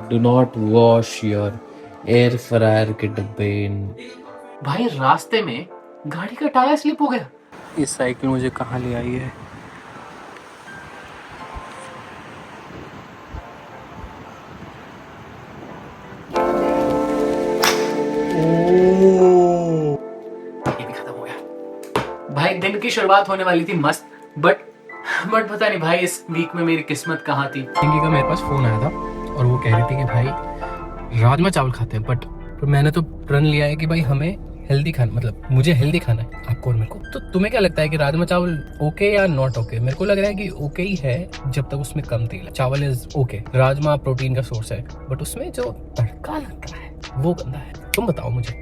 Do not wash your air fryer के डब्बे इन। भाई रास्ते में गाड़ी का टायर स्लिप हो गया। ये साइकिल मुझे कहाँ ले आई है। ये भी खत्म हो गया। भाई दिन की शुरुआत होने वाली थी मस्त, बट पता नहीं भाई इस वीक में मेरी किस्मत कहाँ थी। पिंकी का मेरे पास फोन आया था और वो कह रही थी कि भाई राजमा चावल खाते हैं, बट मैंने तो प्रण लिया है कि भाई हमें हेल्दी खाना, मतलब मुझे हेल्दी खाना है, आपको और मेरे को। तो तुम्हें क्या लगता है कि राजमा चावल ओके या नॉट ओके? मेरे को लग रहा है कि ओके ही है जब तक उसमें कम तेल है। चावल इज ओके, राजमा प्रोटीन का सोर्स है, बट उसमें जो तड़का लगता है वो गंदा है। तुम बताओ मुझे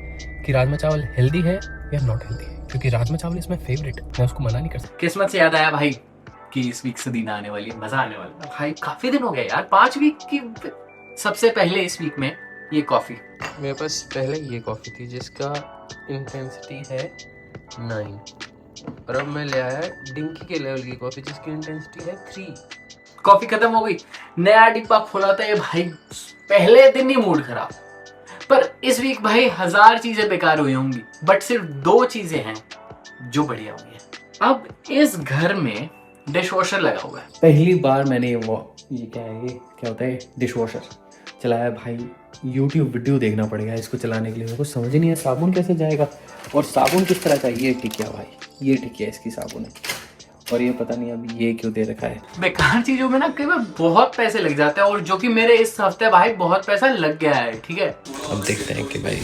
कि राजमा चावल हेल्दी है या नॉट हेल्दी है, क्योंकि राजमा चावल इज माय फेवरेट, मैं उसको मना नहीं कर सकता। किस्मत से याद आया भाई कि इस वीक से दिन आने वाली है, मजा आने वाला है। भाई काफी दिन हो गए यार, 5 वीक की। सबसे पहले इस वीक में ये कॉफी। मेरे पास पहले ये कॉफी थी जिसका इंटेंसिटी है 9, और अब मैं ले आया डिंकी के लेवल की कॉफी जिसकी इंटेंसिटी है 3। कॉफी खत्म हो गई, नया डिब्बा खोला था ये भाई, पहले दिन ही मूड खराब। पर इस वीक भाई 1000 चीजें बेकार हुई होंगी, बट सिर्फ 2 चीजें हैं जो बढ़िया हुई है। अब इस घर में डिश वॉशर लगा हुआ है। पहली बार मैंने ये क्या होता है डिश वॉशर चलाया भाई। YouTube वीडियो देखना पड़ेगा इसको चलाने के लिए, मेरे को समझ नहीं है साबुन कैसे जाएगा और साबुन किस तरह का। ये टिकिया भाई, ये टिकिया इसकी साबुन है, और ये पता नहीं अब ये क्यों दे रखा है। बेकार चीजों में ना कई बार बहुत पैसे लग जाते हैं, और जो कि मेरे इस हफ्ते भाई बहुत पैसा लग गया है। ठीक है, अब देखते हैं कि भाई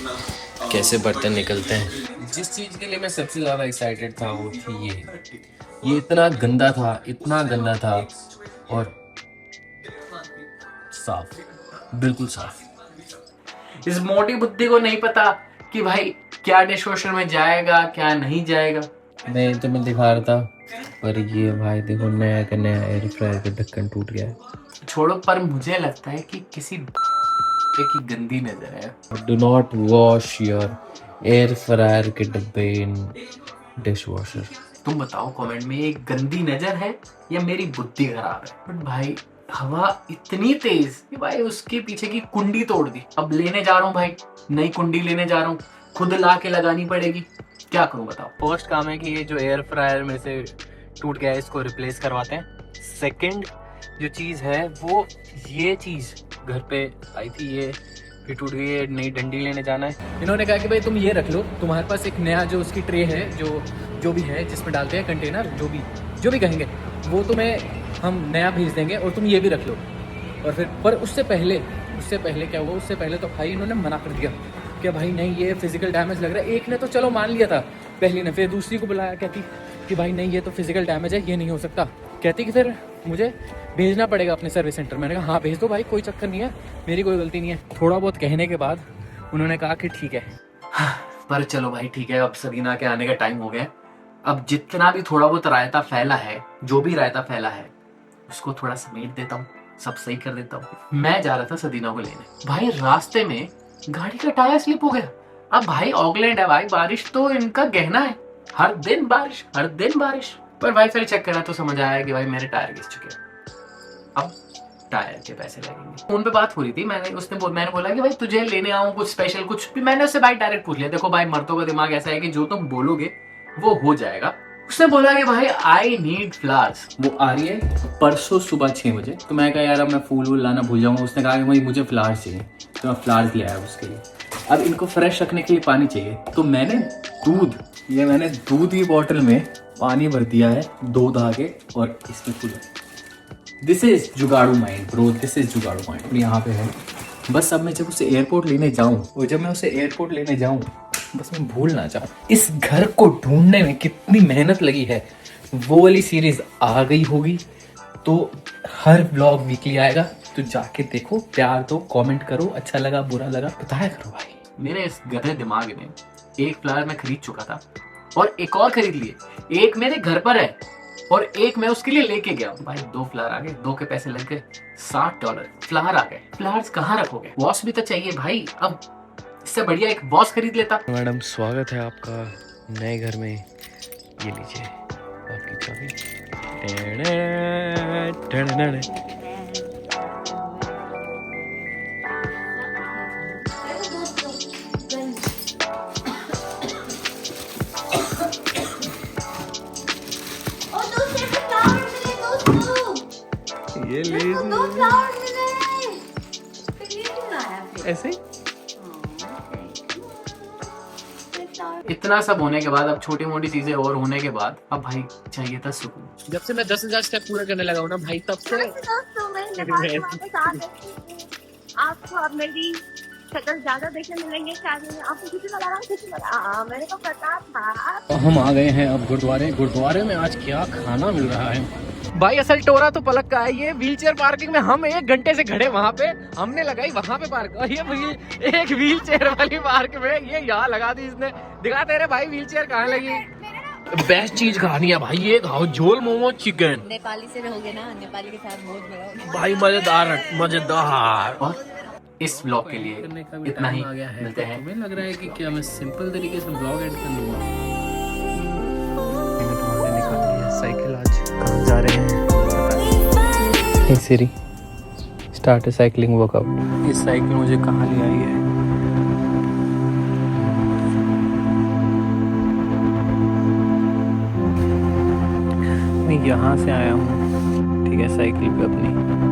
कैसे बर्तन निकलते हैं। जिस चीज के लिए मैं सबसे ज्यादा एक्साइटेड था वो थी ये इतना गंदा था, इतना गंदा था, और साफ, बिल्कुल साफ। इस मोटी बुद्धि को नहीं पता कि भाई क्या डिश वॉशर में जाएगा क्या नहीं जाएगा। मैं तो मैं दिखा रहा था, पर ये भाई देखो नया का नया एयर फ्रायर का ढक्कन टूट गया है। छोड़ो, पर मुझे लगता है कि किसी की गंदी नजर है। Do not wash your air fryer के डब्बे इन डिश वॉशर। तुम बताओ कमेंट में, ये गंदी नजर है या मेरी बुद्धि खराब है? बट भाई हवा इतनी तेज कि भाई उसके पीछे की कुंडी तोड़ दी। अब लेने जा रहा हूँ भाई, नई कुंडी लेने जा रहा हूँ, खुद ला के लगानी पड़ेगी। क्या करूँ बताओ? फर्स्ट काम है कि ये जो एयर फ्रायर में से टूट गया है इसको रिप्लेस करवाते हैं। सेकंड जो चीज़ है वो ये चीज़ घर पे आई थी, ये फिर टूट गई है, नई डंडी लेने जाना है। इन्होंने कहा कि भाई तुम ये रख लो, तुम्हारे पास एक नया जो उसकी ट्रे है, जो भी है जिसमें डालते हैं कंटेनर, जो भी कहेंगे वो तुम्हें हम नया भेज देंगे, और तुम ये भी रख लो। और फिर पर उससे पहले क्या हुआ, उससे पहले तो भाई इन्होंने मना कर दिया कि भाई नहीं ये फिजिकल डैमेज लग रहा है। एक ने तो चलो मान लिया था पहली ने, फिर दूसरी को बुलाया, कहती कि भाई नहीं ये तो फिजिकल डैमेज है, ये नहीं हो सकता। कहती कि फिर मुझे भेजना पड़ेगा अपने सर्विस सेंटर। मैंने कहा हाँ भेज दो भाई, कोई चक्कर नहीं है, मेरी कोई गलती नहीं है। थोड़ा बहुत कहने के बाद उन्होंने कहा कि ठीक है। पर चलो भाई ठीक है, अब सरीना के आने का टाइम हो गया। अब जितना भी थोड़ा बहुत रायता फैला है, जो भी रायता फैला है, उसको थोड़ा समेट देता हूँ, सब सही कर देता हूँ। मैं जा रहा था सदीना को लेने, भाई रास्ते में गाड़ी का टायर स्लिप हो गया। अब भाई ऑकलैंड है भाई, बारिश तो इनका गहना है, हर दिन बारिश, हर दिन बारिश। पर भाई फिर चेक करा तो समझ आया कि भाई मेरे टायर घिस चुके हैं, अब टायर के पैसे लगेंगे। फोन पे बात हो रही थी, मैंने बोला कि भाई तुझे लेने आऊं कुछ स्पेशल, कुछ भी। मैंने उससे भाई डायरेक्ट पूछ लिया, देखो भाई मर्दों का दिमाग ऐसा है कि जो तुम बोलोगे वो हो जाएगा। उसने बोला कि भाई आई नीड फ्लावर्स, वो आ रही है परसों सुबह 6 बजे। तो मैं कहा यार अब मैं फूल वूल लाना भूल जाऊंगा। उसने कहा कि भाई मुझे फ्लावर्स चाहिए, तो मैं फ्लावर्स ले आया उसके लिए। अब इनको फ्रेश रखने के लिए पानी चाहिए, तो मैंने दूध की बोतल में पानी भर दिया है 2 धागे, और इसमें फूल। दिस इज जुगाड़ू माइंड ब्रो, दिस इज जुगाड़ू माइंड। यहाँ पे है बस। अब मैं जब उसे एयरपोर्ट लेने जाऊँ, बस मैं भूल ना जाऊँ। इस घर को ढूंढने में कितनी मेहनत लगी है, वो वाली सीरीज आ गई होगी। तो हर ब्लॉग वीकली आएगा, तो जाके देखो, प्यार दो, कमेंट करो, अच्छा लगा बुरा लगा बताया करो भाई। मेरे इस गधे दिमाग में एक फ्लावर मैं खरीद चुका था, और एक और खरीद लिए। एक मेरे घर पर है और एक मैं उसके लिए लेके गया भाई। 2 फ्लावर आ गए, 2 के पैसे लग गए $60 फ्लावर आ गए। फ्लावर्स कहाँ रखोगे? बॉस भी तो चाहिए भाई। अब इससे बढ़िया एक बॉस खरीद लेता। मैडम स्वागत है आपका नए घर में, ये लीजिए आपकी चाबी। ये तो दो फ्लावर मिले, फिर ये क्यों लाया फिर? ऐसे इतना सब होने के बाद, अब छोटी मोटी चीजें और होने के बाद, अब भाई चाहिए था सुकून। जब से मैं 10,000 स्टेप पूरा करने लगा हूँ ना भाई, तब से दोस्तों मैं नेपाल से वापस आ गई हूँ। आपको अब मेरी शक्ल ज्यादा देखने मिलेंगे शायद। आपको किसी को लगा, किसी को लगा, मेरे को पता था। हम आ गए हैं अब गुरुद्वारे में आज क्या खाना मिल रहा है भाई। असल टोरा तो पलक का है। ये व्हीलचेयर पार्किंग में हम 1 घंटे से खड़े वहाँ पे, हमने लगाई वहाँ पे पार्क, और ये एक व्हीलचेयर वाली पार्क में ये यहाँ लगा दी इसने। दिखा तेरे भाई व्हीलचेयर कहाँ लगी। बेस्ट चीज खानी है भाई, ये खाओ झोल मोमो चिकन। नेपाली से रहोगे ना, नेपाली के साथ बहुत मजा होगा भाई मजेदार मजेदार। और इस ब्लॉग के लिए इतना ही, मिलते हैं। तुम्हें लग रहा है कि क्या मैं सिंपल तरीके से ब्लॉग एड कर लूँगा। साइकिल आज कहाँ जा रहे हैं? हे सिरी, स्टार्ट ए साइकिलिंग वर्कआउट। ये साइकिल मुझे कहाँ ले आई है? मैं यहाँ से आया हूँ, ठीक है, साइकिल पे अपनी